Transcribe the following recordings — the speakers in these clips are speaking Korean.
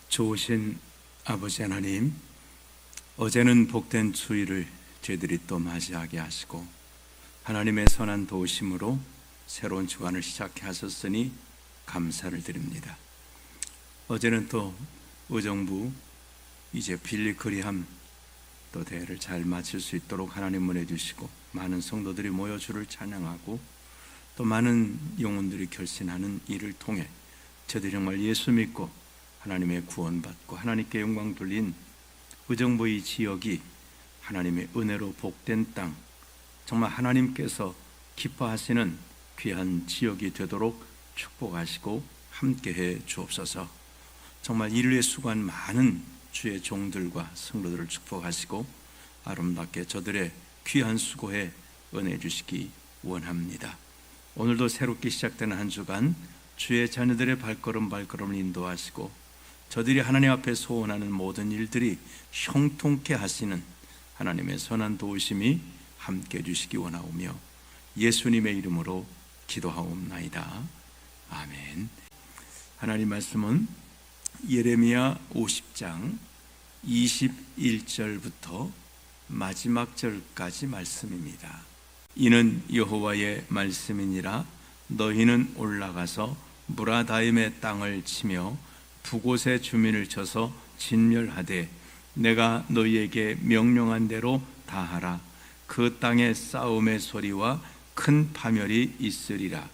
좋으신 아버지 하나님, 어제는 복된 주일을 저희들이 또 맞이하게 하시고 하나님의 선한 도우심으로 새로운 주간을 시작해 하셨으니 감사를 드립니다. 어제는 또 의정부 이제 빌리 그리함 또 대회를 잘 마칠 수 있도록 하나님 은혜 주시고 많은 성도들이 모여 주를 찬양하고 또 많은 영혼들이 결신하는 일을 통해 저들이 정말 예수 믿고 하나님의 구원받고 하나님께 영광 돌린 의정부 이 지역이 하나님의 은혜로 복된 땅, 정말 하나님께서 기뻐하시는 귀한 지역이 되도록 축복하시고 함께해 주옵소서. 정말 이를 위해 수고한 많은 주의 종들과 성도들을 축복하시고 아름답게 저들의 귀한 수고에 은혜 주시기 원합니다. 오늘도 새롭게 시작되는 한 주간 주의 자녀들의 발걸음을 인도하시고 저들이 하나님 앞에 소원하는 모든 일들이 형통케 하시는 하나님의 선한 도우심이 함께 해주시기 원하오며 예수님의 이름으로 기도하옵나이다. 아멘. 하나님 말씀은 예레미야 50장 21절부터 마지막 절까지 말씀입니다. 이는 여호와의 말씀이니라. 너희는 올라가서 무라다임의 땅을 치며 붓곳의 주민을 쳐서 진멸하되 내가 너희에게 명령한 대로 다 하라. 그 땅에 싸움의 소리와 큰 파멸이 있으리라.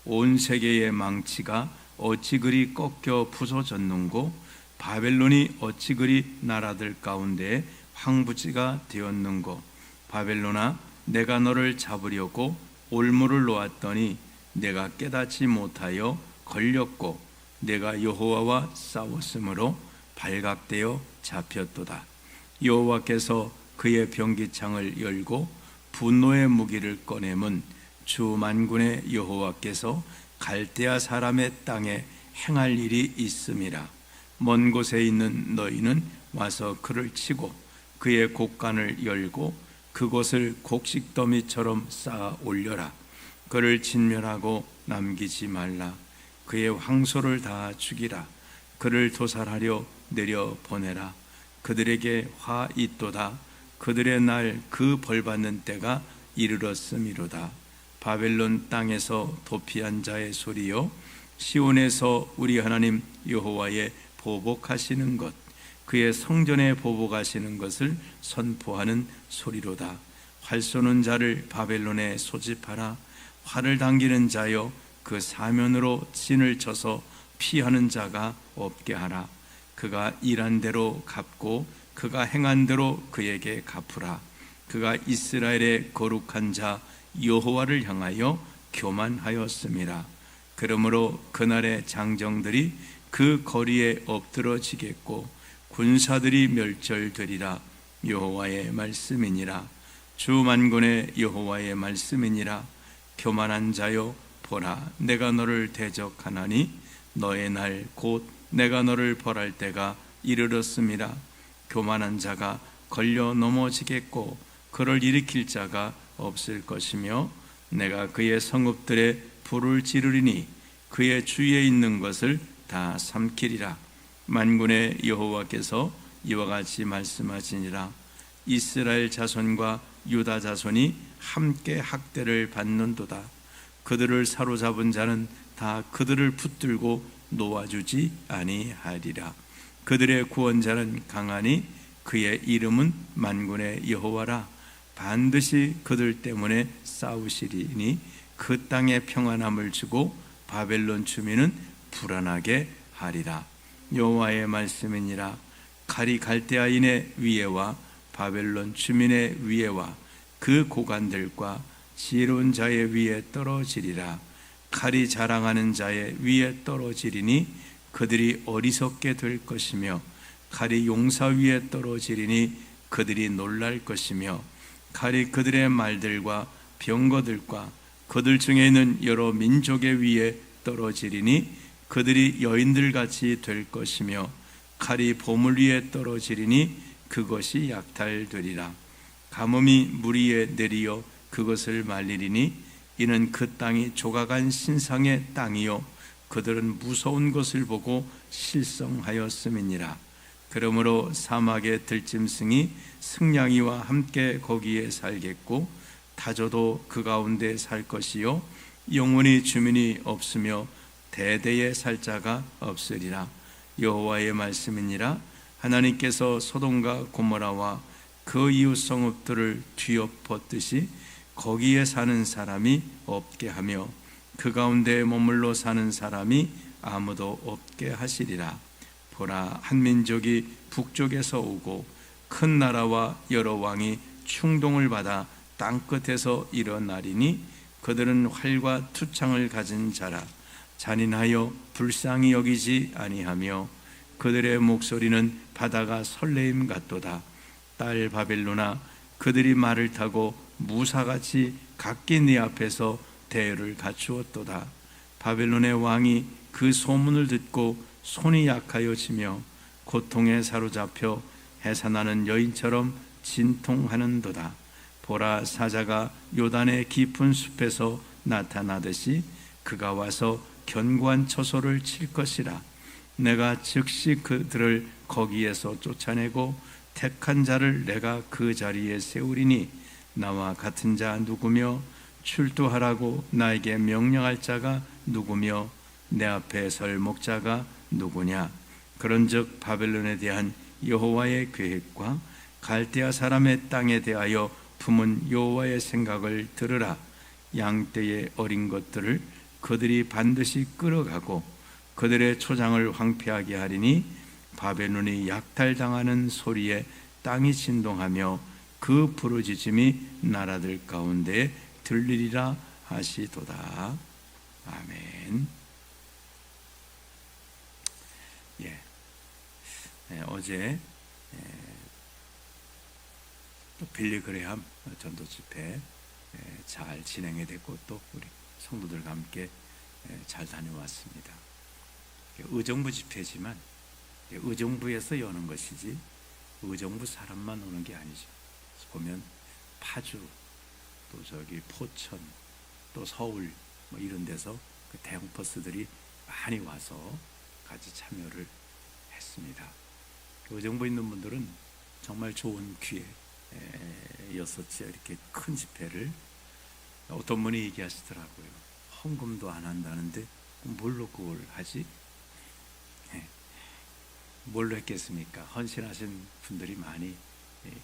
온 세계의 망치가 어찌 그리 꺾여 부서졌는고 바벨론이 어찌 그리 나라들 가운데 황부지가 되었는고. 바벨론아, 내가 너를 잡으려고 올무를 놓았더니 내가 깨닫지 못하여 걸렸고 내가 여호와와 싸웠으므로 발각되어 잡혔도다. 여호와께서 그의 병기창을 열고 분노의 무기를 꺼내문 주 만군의 여호와께서 갈대아 사람의 땅에 행할 일이 있음이라. 먼 곳에 있는 너희는 와서 그를 치고 그의 곡간을 열고 그곳을 곡식더미처럼 쌓아 올려라. 그를 진멸하고 남기지 말라. 그의 황소를 다 죽이라. 그를 도살하려 내려 보내라. 그들에게 화 있도다. 그들의 날 그 벌받는 때가 이르렀음이로다. 바벨론 땅에서 도피한 자의 소리요, 시온에서 우리 하나님 여호와의 보복하시는 것, 그의 성전에 보복하시는 것을 선포하는 소리로다. 활 쏘는 자를 바벨론에 소집하라. 활을 당기는 자여, 그 사면으로 진을 쳐서 피하는 자가 없게 하라. 그가 일한 대로 갚고 그가 행한 대로 그에게 갚으라. 그가 이스라엘의 거룩한 자 여호와를 향하여 교만하였음이라. 그러므로 그날의 장정들이 그 거리에 엎드러지겠고 군사들이 멸절되리라. 여호와의 말씀이니라. 주 만군의 여호와의 말씀이니라. 교만한 자여, 보라, 내가 너를 대적하나니 너의 날 곧 내가 너를 벌할 때가 이르렀음이라. 교만한 자가 걸려 넘어지겠고 그를 일으킬 자가 없을 것이며 내가 그의 성읍들에 불을 지르리니 그의 주위에 있는 것을 다 삼키리라. 만군의 여호와께서 이와 같이 말씀하시니라. 이스라엘 자손과 유다 자손이 함께 학대를 받는도다. 그들을 사로잡은 자는 다 그들을 붙들고 놓아주지 아니하리라. 그들의 구원자는 강하니 그의 이름은 만군의 여호와라. 반드시 그들 때문에 싸우시리니 그 땅에 평안함을 주고 바벨론 주민은 불안하게 하리라. 여호와의 말씀이니라. 칼이 갈대아인의 위에와 바벨론 주민의 위에와 그 고관들과 지혜로운 자의 위에 떨어지리라. 칼이 자랑하는 자의 위에 떨어지리니 그들이 어리석게 될 것이며 칼이 용사 위에 떨어지리니 그들이 놀랄 것이며 칼이 그들의 말들과 병거들과 그들 중에 있는 여러 민족의 위에 떨어지리니 그들이 여인들같이 될 것이며 칼이 보물 위에 떨어지리니 그것이 약탈되리라. 가뭄이 물 위에 내리어 그것을 말리리니 이는 그 땅이 조각한 신상의 땅이요 그들은 무서운 것을 보고 실성하였음이니라. 그러므로 사막의 들짐승이 승냥이와 함께 거기에 살겠고 타조도 그 가운데 살 것이요 영원히 주민이 없으며 대대에 살 자가 없으리라. 여호와의 말씀이니라. 하나님께서 소돔과 고모라와 그 이웃 성읍들을 뒤엎었듯이 거기에 사는 사람이 없게 하며 그 가운데 머물러 사는 사람이 아무도 없게 하시리라. 보라, 한 민족이 북쪽에서 오고 큰 나라와 여러 왕이 충동을 받아 땅끝에서 일어나리니 그들은 활과 투창을 가진 자라. 잔인하여 불쌍히 여기지 아니하며 그들의 목소리는 바다가 설레임 같도다. 딸 바벨로나, 그들이 말을 타고 무사같이 각기 네 앞에서 대열을 갖추었도다. 바벨론의 왕이 그 소문을 듣고 손이 약하여지며 고통에 사로잡혀 해산하는 여인처럼 진통하는도다. 보라, 사자가 요단의 깊은 숲에서 나타나듯이 그가 와서 견고한 처소를 칠 것이라. 내가 즉시 그들을 거기에서 쫓아내고 택한 자를 내가 그 자리에 세우리니 나와 같은 자 누구며 출두하라고 나에게 명령할 자가 누구며 내 앞에 설 목자가 누구냐. 그런즉 바벨론에 대한 여호와의 계획과 갈대아 사람의 땅에 대하여 품은 여호와의 생각을 들으라. 양떼의 어린 것들을 그들이 반드시 끌어가고 그들의 초장을 황폐하게 하리니 바벨론이 약탈당하는 소리에 땅이 진동하며 그 부르짖음이 나라들 가운데 들리리라 하시도다. 아멘. 어제 또 빌리 그레함 전도 집회 잘 진행이 됐고 또 우리 성도들과 함께 잘 다녀왔습니다. 의정부 집회지만 의정부에서 여는 것이지 의정부 사람만 오는 게 아니죠. 보면 파주, 또 저기 포천, 또 서울 뭐 이런 데서 그 대형 버스들이 많이 와서 같이 참여를 했습니다. 의정부에 있는 분들은 정말 좋은 기회였었죠. 이렇게 큰 집회를. 어떤 분이 얘기하시더라고요. 헌금도 안 한다는데 뭘로 그걸 하지? 뭘로 했겠습니까? 헌신하신 분들이 많이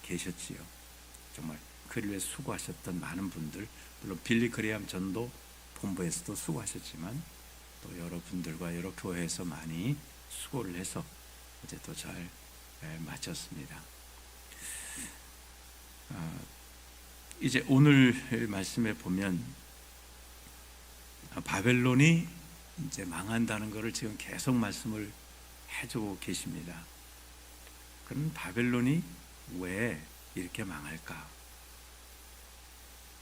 계셨지요. 정말 그를 위해 수고하셨던 많은 분들, 물론 빌리 그레함 전도 본부에서도 수고하셨지만 또 여러분들과 여러 교회에서 많이 수고를 해서 이제 또 잘 마쳤습니다. 이제 오늘 말씀에 보면 바벨론이 이제 망한다는 것을 지금 계속 말씀을 해주고 계십니다. 그럼 바벨론이 왜 이렇게 망할까?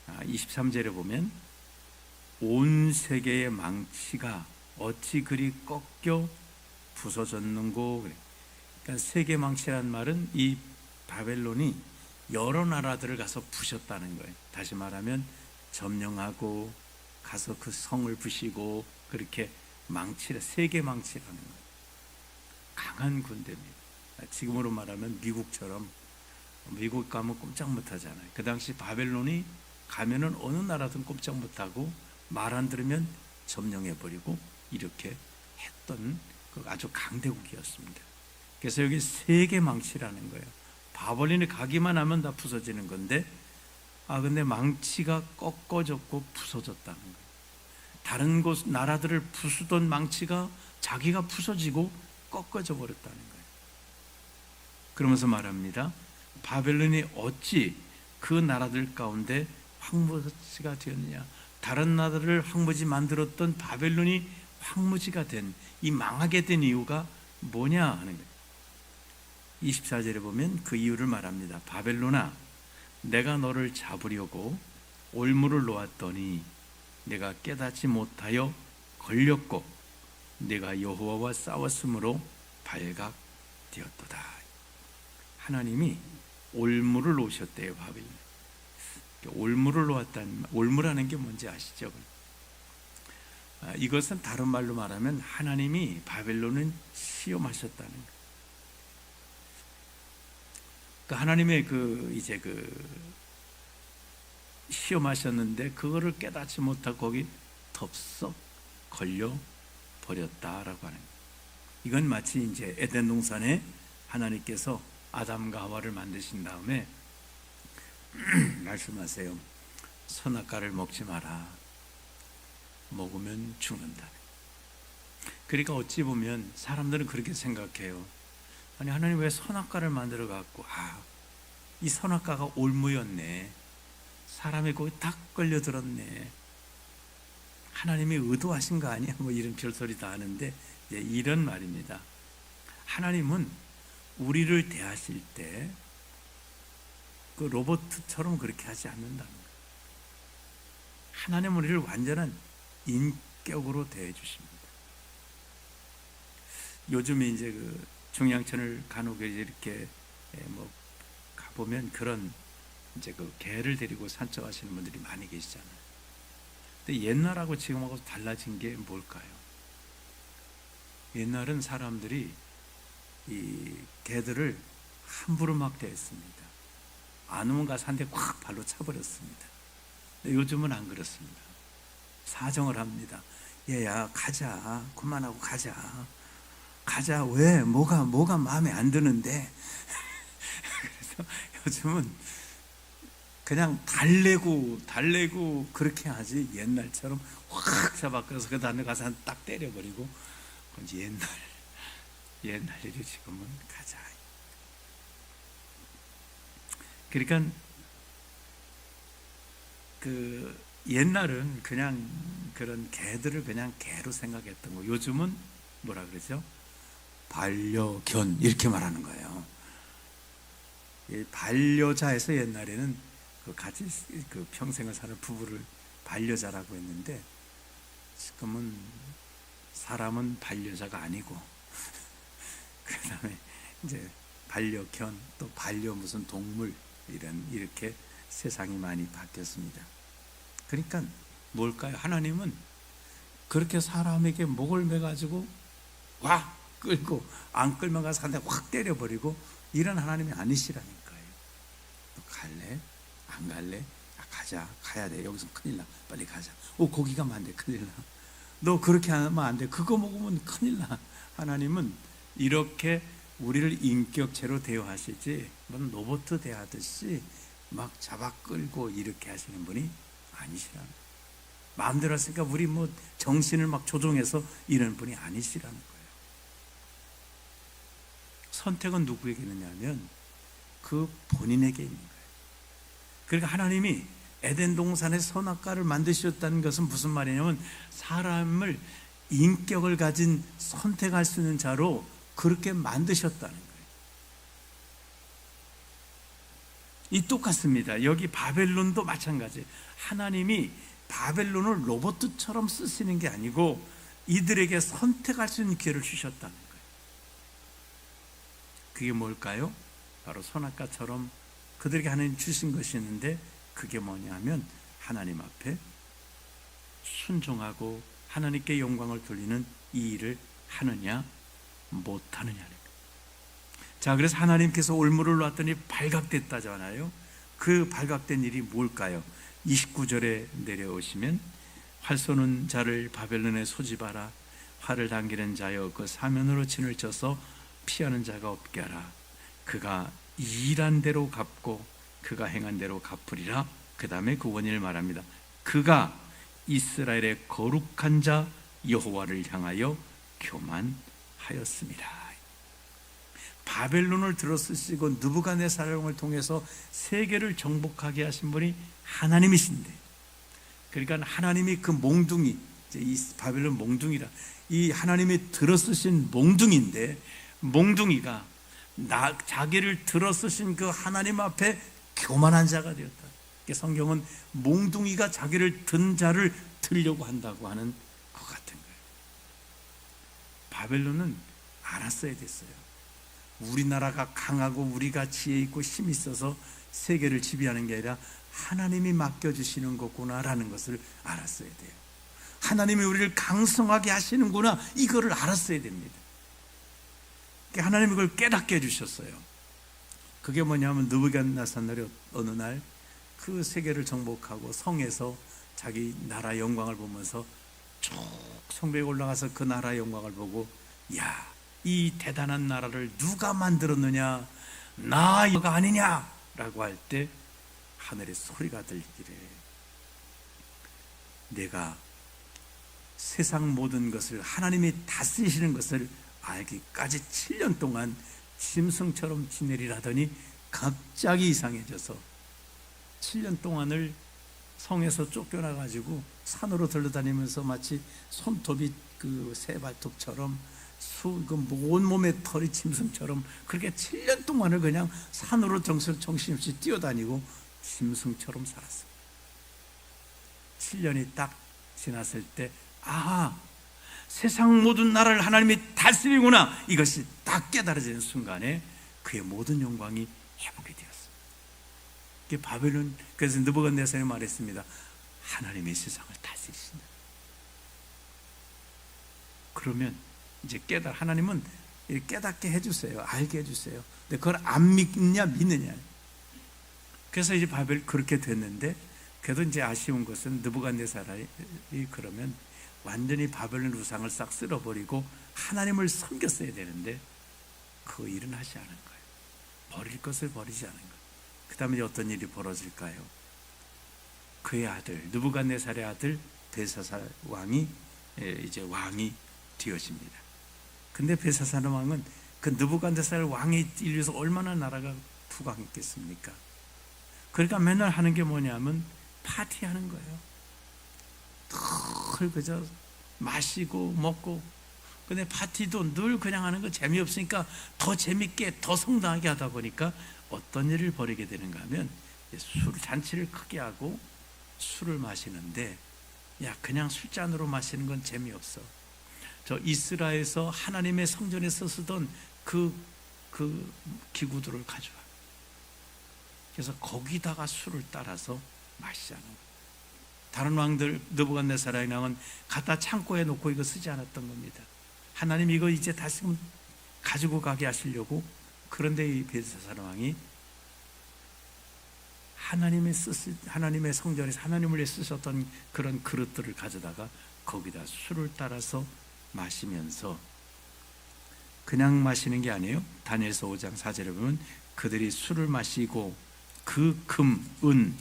23절에 보면 온 세계의 망치가 어찌 그리 꺾여 부서졌는고 그래. 그러니까 세계 망치란 말은 이 바벨론이 여러 나라들을 가서 부셨다는 거예요. 다시 말하면 점령하고 가서 그 성을 부시고 그렇게 망치라, 세계 망치라는 거예요. 강한 군대입니다. 지금으로 말하면 미국처럼, 미국 가면 꼼짝 못하잖아요. 그 당시 바벨론이 가면은 어느 나라든 꼼짝 못하고 말 안 들으면 점령해버리고 이렇게 했던 그 아주 강대국이었습니다. 그래서 여기 세계 망치라는 거예요. 바벨론이 가기만 하면 다 부서지는 건데, 근데 망치가 꺾어졌고 부서졌다는 거예요. 다른 곳 나라들을 부수던 망치가 자기가 부서지고 꺾어져 버렸다는 거예요. 그러면서 말합니다. 바벨론이 어찌 그 나라들 가운데 황무지가 되었느냐. 다른 나라를 황무지 만들었던 바벨론이 황무지가 된, 이 망하게 된 이유가 뭐냐 하는 거예요. 24절에 보면 그 이유를 말합니다. 바벨론아, 내가 너를 잡으려고 올무를 놓았더니 내가 깨닫지 못하여 걸렸고 내가 여호와와 싸웠으므로 발각되었도다. 하나님이 올무를 놓으셨대요. 바벨론. 올무를 놓았다는, 올무라는 게 뭔지 아시죠? 이것은 다른 말로 말하면 하나님이 바벨론을 시험하셨다는 거예요. 하나님의 이제 시험하셨는데 그거를 깨닫지 못하고 거기 덥석 걸려 버렸다라고 하는 거예요. 이건 마치 이제 에덴 동산에 하나님께서 아담과 하와를 만드신 다음에 말씀하세요. 선악과를 먹지 마라. 먹으면 죽는다. 그러니까 어찌 보면 사람들은 그렇게 생각해요. 아니 하나님 왜 선악과를 만들어 갖고 이 선악과가 올무였네. 사람이 거기 딱 걸려들었네. 하나님이 의도하신 거 아니야? 뭐 이런 별소리 다 하는데 이런 말입니다. 하나님은 우리를 대하실 때 그 로봇처럼 그렇게 하지 않는다는 거예요. 하나님은 우리를 완전한 인격으로 대해 주십니다. 요즘에 이제 중양천을 간혹 이렇게 뭐 가보면 그런 이제 개를 데리고 산책하시는 분들이 많이 계시잖아요. 근데 옛날하고 지금하고 달라진 게 뭘까요? 옛날은 사람들이 이 개들을 함부로 막 대했습니다. 안 오면 가서 한 대 확 발로 차버렸습니다. 근데 요즘은 안 그렇습니다. 사정을 합니다. 얘야 가자. 그만하고 가자. 가자. 왜? 뭐가 마음에 안 드는데? 그래서 요즘은 그냥 달래고 그렇게 하지 옛날처럼 확 잡아서 그 다음에 가서 딱 때려버리고 그건 옛날 일이 지금은 가자. 그러니까 옛날은 그냥 그런 개들을 그냥 개로 생각했던 거. 요즘은 뭐라 그러죠? 반려견 이렇게 말하는 거예요. 반려자에서 옛날에는 같이 평생을 사는 부부를 반려자라고 했는데 지금은 사람은 반려자가 아니고 그다음에 이제 반려견 또 반려 무슨 동물 이렇게 세상이 많이 바뀌었습니다. 그러니까 뭘까요? 하나님은 그렇게 사람에게 목을 매가지고 확 끌고 안 끌면 가서 한 대 확 때려버리고 이런 하나님이 아니시라니까요. 너 갈래? 안 갈래? 가자. 가야 돼. 여기서 큰일 나. 빨리 가자. 고기 가면 안 돼. 큰일 나. 너 그렇게 하면 안 돼. 그거 먹으면 큰일 나. 하나님은 이렇게 우리를 인격체로 대우하시지 로봇 대하듯이 막 잡아 끌고 이렇게 하시는 분이 아니시라는 거예요. 마음대로 하시니까 우리 정신을 막 조종해서 이런 분이 아니시라는 거예요. 선택은 누구에게 있느냐면 그 본인에게 있는 거예요. 그러니까 하나님이 에덴 동산의 선악과를 만드셨다는 것은 무슨 말이냐면 사람을 인격을 가진 선택할 수 있는 자로 그렇게 만드셨다는 거예요. 이 똑같습니다. 여기 바벨론도 마찬가지. 하나님이 바벨론을 로봇처럼 쓰시는 게 아니고 이들에게 선택할 수 있는 기회를 주셨다는 거예요. 그게 뭘까요? 바로 선악과처럼 그들에게 하나님 주신 것이 있는데 그게 뭐냐면 하나님 앞에 순종하고 하나님께 영광을 돌리는 이 일을 하느냐 못하느냐는 거예요. 자, 그래서 하나님께서 올무를 놨더니 발각됐다잖아요. 그 발각된 일이 뭘까요? 29절에 내려오시면 활 쏘는 자를 바벨론에 소집하라. 활을 당기는 자여 그 사면으로 진을 쳐서 피하는 자가 없게 하라. 그가 일한 대로 갚고 그가 행한 대로 갚으리라. 그 다음에 그 원인을 말합니다. 그가 이스라엘의 거룩한 자 여호와를 향하여 교만하였습니다. 바벨론을 들어쓰시고 느부갓네살을 통해서 세계를 정복하게 하신 분이 하나님이신데, 그러니까 하나님이 그 몽둥이, 이 바벨론 몽둥이라, 이 하나님이 들어쓰신 몽둥이인데 몽둥이가 자기를 들어쓰신 그 하나님 앞에 교만한 자가 되었다. 성경은 몽둥이가 자기를 든 자를 들려고 한다고 하는 것 같은 거예요. 바벨론은 알았어야 됐어요. 우리나라가 강하고 우리가 지혜 있고 힘이 있어서 세계를 지배하는 게 아니라 하나님이 맡겨주시는 거구나라는 것을 알았어야 돼요. 하나님이 우리를 강성하게 하시는구나, 이거를 알았어야 됩니다. 하나님이 그걸 깨닫게 해주셨어요. 그게 뭐냐면 느부갓네살이 어느 날 그 세계를 정복하고 성에서 자기 나라 영광을 보면서 쭉 성벽에 올라가서 그 나라의 영광을 보고, 야, 이 대단한 나라를 누가 만들었느냐, 나가 아니냐 라고 할 때 하늘에 소리가 들기를, 내가 세상 모든 것을 하나님이 다스리시는 것을 알기까지 7년 동안 짐승처럼 지내리라더니 갑자기 이상해져서 7년 동안을 성에서 쫓겨나가지고 산으로 들러다니면서 마치 손톱이 그 새 발톱처럼 온몸에 털이 짐승처럼 그렇게 7년 동안을 그냥 산으로 정신없이 뛰어다니고 짐승처럼 살았어요. 7년이 딱 지났을 때, 아하, 세상 모든 나라를 하나님이 다스리구나, 이것이 딱 깨달아지는 순간에 그의 모든 영광이 회복이 되었어요. 이게 바벨론, 그래서 느부갓네살이 말했습니다. 하나님의 세상을 다스리신다. 그러면 이제 하나님은 깨닫게 해주세요. 알게 해주세요. 근데 그걸 안 믿냐 믿느냐. 그래서 이제 그렇게 됐는데, 그래도 이제 아쉬운 것은 느부갓네살이 그러면 완전히 바벨론 우상을 싹 쓸어버리고 하나님을 섬겼어야 되는데 그 일은 하지 않은 거예요. 버릴 것을 버리지 않은 거예요. 그 다음에 어떤 일이 벌어질까요? 그의 아들, 느부갓네살의 아들 벨사살 왕이 이제 왕이 되어집니다. 근데 벨사살 왕은 그 느부갓네살 왕이 일위해서 얼마나 나라가 부강했겠습니까? 그러니까 맨날 하는 게 뭐냐면 파티하는 거예요. 늘 그저 마시고 먹고. 근데 파티도 늘 그냥 하는 거 재미없으니까 더 재밌게, 더 성당하게 하다 보니까 어떤 일을 벌이게 되는가 하면, 잔치를 크게 하고 술을 마시는데, 야, 그냥 술잔으로 마시는 건 재미없어. 저 이스라엘에서 하나님의 성전에서 쓰던 그 기구들을 가져와. 그래서 거기다가 술을 따라서 마시자는 거예요. 다른 왕들, 느부갓네살 왕은 갖다 창고에 놓고 이거 쓰지 않았던 겁니다. 하나님 이거 이제 다시금 가지고 가게 하시려고. 그런데 이 벨사살 왕이 하나님의 성전에서 하나님을 위해 쓰셨던 그런 그릇들을 가져다가 거기다 술을 따라서 마시면서, 그냥 마시는 게 아니에요. 다니엘서 5장 4절에 보면 그들이 술을 마시고 그 금, 은,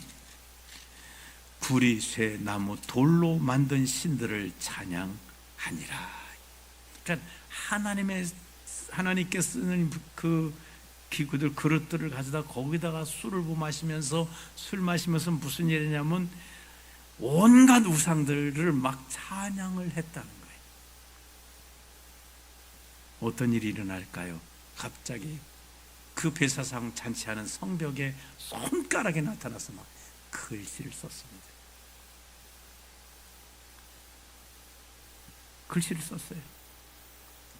구리, 쇠, 나무, 돌로 만든 신들을 찬양하니라. 그러니까 하나님께 쓰는 그 기구들, 그릇들을 가져다 거기다가 술을 마시면서, 술 마시면서 무슨 일이냐면 온갖 우상들을 막 찬양을 했다는 거예요. 어떤 일이 일어날까요? 갑자기 그 벨사살 잔치하는 성벽에 손가락에 나타나서 막 글씨를 썼습니다. 글씨를 썼어요.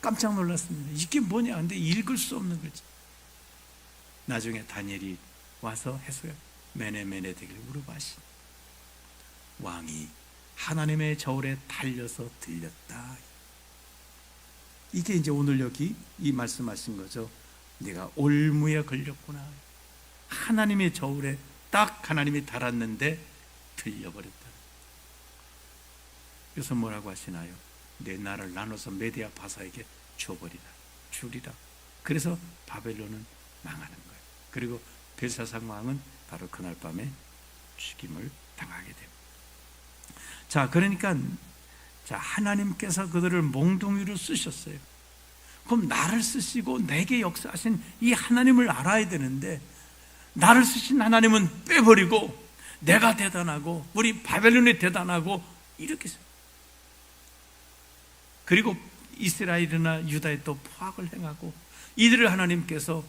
깜짝 놀랐습니다. 이게 뭐냐? 근데 읽을 수 없는 글씨. 나중에 다니엘이 와서 해석해 메네메네 되길 물어봐시. 왕이 하나님의 저울에 달려서 들렸다. 이게 이제 오늘 여기 이 말씀하신 거죠. 내가 올무에 걸렸구나. 하나님의 저울에 딱 하나님이 달았는데 들려버렸다. 그래서 뭐라고 하시나요? 내 나라를 나눠서 메디아 바사에게 주리라. 그래서 바벨론은 망하는 거예요. 그리고 벨사살 왕은 바로 그날 밤에 죽임을 당하게 됩니다. 자, 그러니까 하나님께서 그들을 몽둥이로 쓰셨어요. 그럼 나를 쓰시고 내게 역사하신 이 하나님을 알아야 되는데, 나를 쓰신 하나님은 빼버리고 내가 대단하고 우리 바벨론이 대단하고 이렇게. 그리고 이스라엘이나 유다에 또 포악을 행하고, 이들을 하나님께서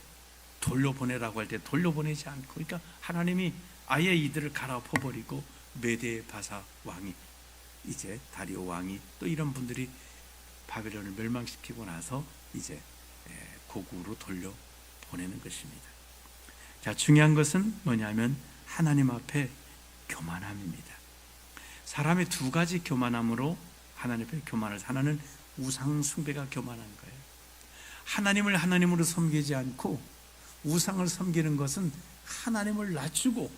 돌려보내라고 할 때 돌려보내지 않고, 그러니까 하나님이 아예 이들을 갈아엎어버리고 메데 바사 왕이, 이제 다리오 왕이, 또 이런 분들이 바벨론을 멸망시키고 나서 이제 고국으로 돌려보내는 것입니다. 자, 중요한 것은 뭐냐면 하나님 앞에 교만함입니다. 사람의 두 가지 교만함으로 하나님 앞에 교만을, 하나는 우상 숭배가 교만한 거예요. 하나님을 하나님으로 섬기지 않고 우상을 섬기는 것은 하나님을 낮추고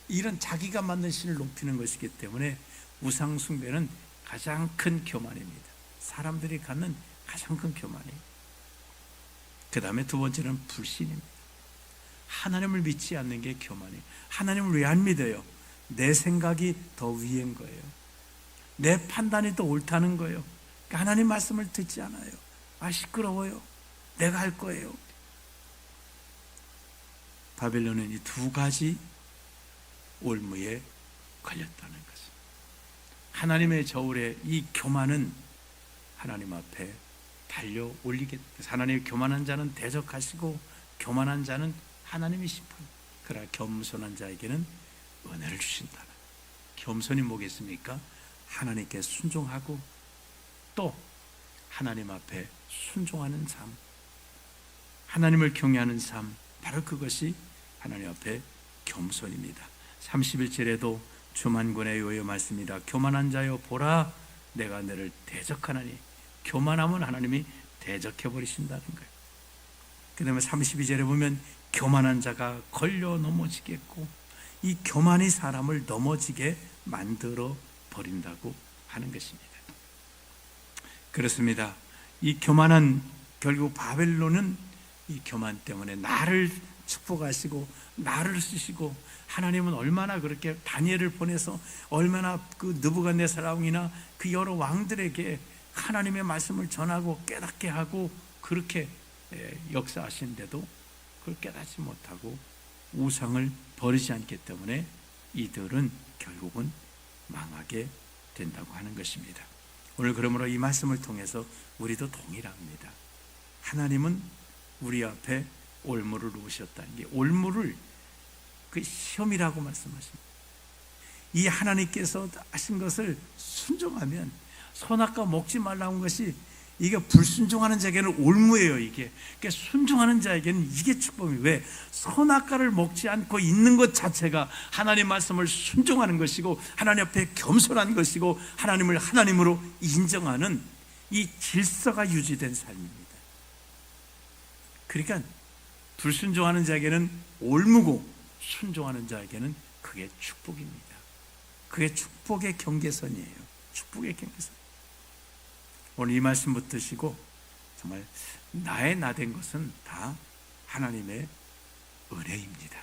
이런 자기가 만든 신을 높이는 것이기 때문에 우상 숭배는 가장 큰 교만입니다. 사람들이 갖는 가장 큰 교만이에요. 그 다음에 두 번째는 불신입니다. 하나님을 믿지 않는 게 교만이에요. 하나님을 왜 안 믿어요? 내 생각이 더 위인 거예요. 내 판단이 더 옳다는 거예요. 그러니까 하나님 말씀을 듣지 않아요. 시끄러워요. 내가 할 거예요. 바벨론은 이 두 가지 올무에 걸렸다는 것입니다. 하나님의 저울에 이 교만은 하나님 앞에 달려 올리겠다. 하나님의 교만한 자는 대적하시고 교만한 자는 하나님이 심판. 그러나 겸손한 자에게는 은혜를 주신다. 겸손이 뭐겠습니까? 하나님께 순종하고 또 하나님 앞에 순종하는 삶, 하나님을 경외하는 삶, 바로 그것이 하나님 앞에 겸손입니다. 31절에도 주만군의 요의 말씀이다. 교만한 자여 보라, 내가 너를 대적하나니. 교만하면 하나님이 대적해 버리신다는 거예요. 그 다음에 32절에 보면 교만한 자가 걸려 넘어지겠고, 이 교만이 사람을 넘어지게 만들어 버린다고 하는 것입니다. 그렇습니다. 이 교만한, 결국 바벨론은 이 교만 때문에 나를 축복하시고 나를 쓰시고, 하나님은 얼마나 그렇게 다니엘을 보내서 얼마나 그 느부갓네살 왕이나 그 여러 왕들에게 하나님의 말씀을 전하고 깨닫게 하고 그렇게 역사하신데도 그걸 깨닫지 못하고 우상을 버리지 않기 때문에 이들은 결국은 망하게 된다고 하는 것입니다. 오늘 그러므로 이 말씀을 통해서 우리도 동일합니다. 하나님은 우리 앞에 올무를 놓으셨다는 게, 올무를 그 시험이라고 말씀하십니다. 이 하나님께서 하신 것을 순종하면, 선악과 먹지 말라는 것이 이게 불순종하는 자에게는 올무예요. 이게 그러니까 순종하는 자에게는 이게 축복이에요. 왜? 선악과를 먹지 않고 있는 것 자체가 하나님 말씀을 순종하는 것이고 하나님 앞에 겸손한 것이고 하나님을 하나님으로 인정하는 이 질서가 유지된 삶입니다. 그러니까 불순종하는 자에게는 올무고 순종하는 자에게는 그게 축복입니다. 그게 축복의 경계선이에요. 축복의 경계선. 오늘 이 말씀 붙드시고 정말 나의 나된 것은 다 하나님의 은혜입니다.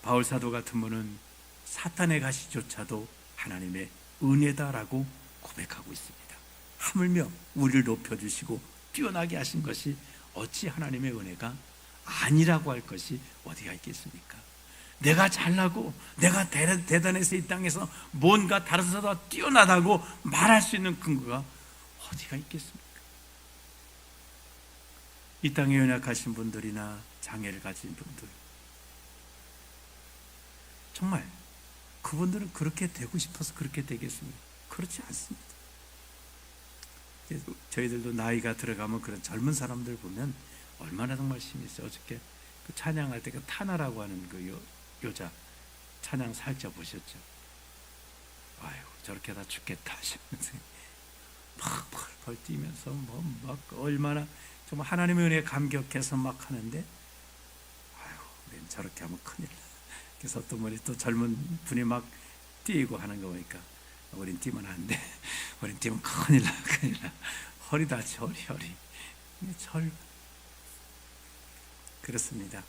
바울 사도 같은 분은 사탄의 가시조차도 하나님의 은혜다라고 고백하고 있습니다. 하물며 우리를 높여주시고 뛰어나게 하신 것이 어찌 하나님의 은혜가 아니라고 할 것이 어디가 있겠습니까? 내가 잘나고 내가 대단해서 이 땅에서 뭔가 다른 사람보다 뛰어나다고 말할 수 있는 근거가 어디가 있겠습니까? 이 땅에 연약하신 분들이나 장애를 가진 분들, 정말 그분들은 그렇게 되고 싶어서 그렇게 되겠습니까? 그렇지 않습니다. 저희들도 나이가 들어가면 그런 젊은 사람들 보면 얼마나 정말 힘이 있어요. 어저께 그 찬양할 때 그 타나라고 하는 그 여자 찬양 살짝 보셨죠? 아이고 저렇게 다 죽겠다 하시면서 막 펄펄 뛰면서 막 얼마나 정말 하나님의 은혜에 감격해서 막 하는데, 아이고 우린 저렇게 하면 큰일 나. 그래서 어떤 분이 또 젊은 분이 막 뛰고 하는 거 보니까 우린 뛰면 안 돼. 우린 뛰면 큰일 나. 허리 다쳐, 허리. 그렇습니다.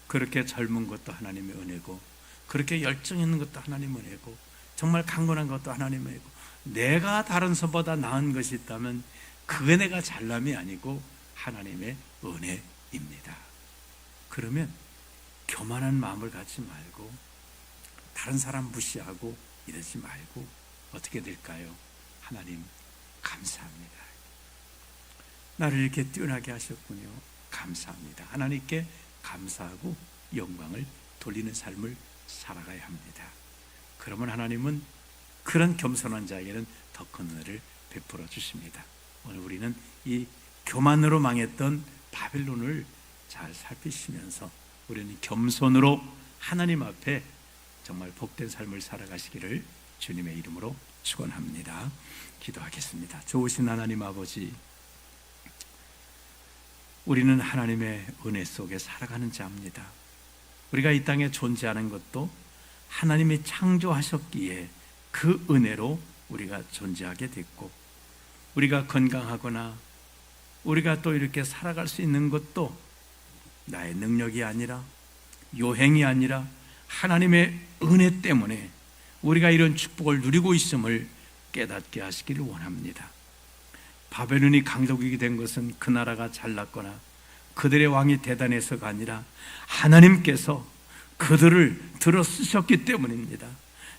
그렇게 젊은 것도 하나님의 은혜고, 그렇게 열정 있는 것도 하나님의 은혜고, 정말 강건한 것도 하나님의 은혜고, 내가 다른 사람보다 나은 것이 있다면 그 은혜가 잘남이 아니고 하나님의 은혜입니다. 그러면 교만한 마음을 갖지 말고 다른 사람 무시하고 이러지 말고 어떻게 될까요? 하나님 감사합니다. 나를 이렇게 뛰어나게 하셨군요. 감사합니다. 하나님께 감사하고 영광을 돌리는 삶을 살아가야 합니다. 그러면 하나님은 그런 겸손한 자에게는 더 큰 은혜를 베풀어 주십니다. 오늘 우리는 이 교만으로 망했던 바벨론을 잘 살피시면서 우리는 겸손으로 하나님 앞에 정말 복된 삶을 살아가시기를 주님의 이름으로 축원합니다. 기도하겠습니다. 좋으신 하나님 아버지, 우리는 하나님의 은혜 속에 살아가는 자입니다. 우리가 이 땅에 존재하는 것도 하나님이 창조하셨기에 그 은혜로 우리가 존재하게 됐고, 우리가 건강하거나 우리가 또 이렇게 살아갈 수 있는 것도 나의 능력이 아니라, 요행이 아니라 하나님의 은혜 때문에 우리가 이런 축복을 누리고 있음을 깨닫게 하시기를 원합니다. 바벨론이 강국이 된 것은 그 나라가 잘났거나 그들의 왕이 대단해서가 아니라 하나님께서 그들을 들어 쓰셨기 때문입니다.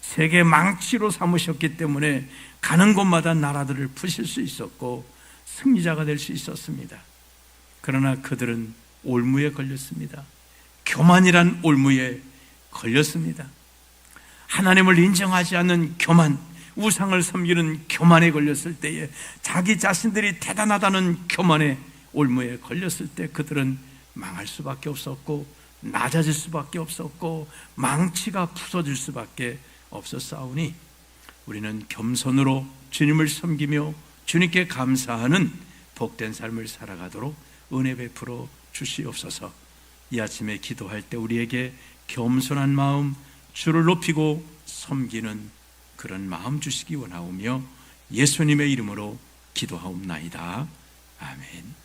세계 망치로 삼으셨기 때문에 가는 곳마다 나라들을 푸실 수 있었고 승리자가 될 수 있었습니다. 그러나 그들은 올무에 걸렸습니다. 교만이란 올무에 걸렸습니다. 하나님을 인정하지 않는 교만, 우상을 섬기는 교만에 걸렸을 때에, 자기 자신들이 대단하다는 교만에 올무에 걸렸을 때 그들은 망할 수밖에 없었고 낮아질 수밖에 없었고 망치가 부서질 수밖에 없었사오니, 우리는 겸손으로 주님을 섬기며 주님께 감사하는 복된 삶을 살아가도록 은혜 베풀어 주시옵소서. 이 아침에 기도할 때 우리에게 겸손한 마음, 주를 높이고 섬기는 그런 마음 주시기 원하오며 예수님의 이름으로 기도하옵나이다. 아멘.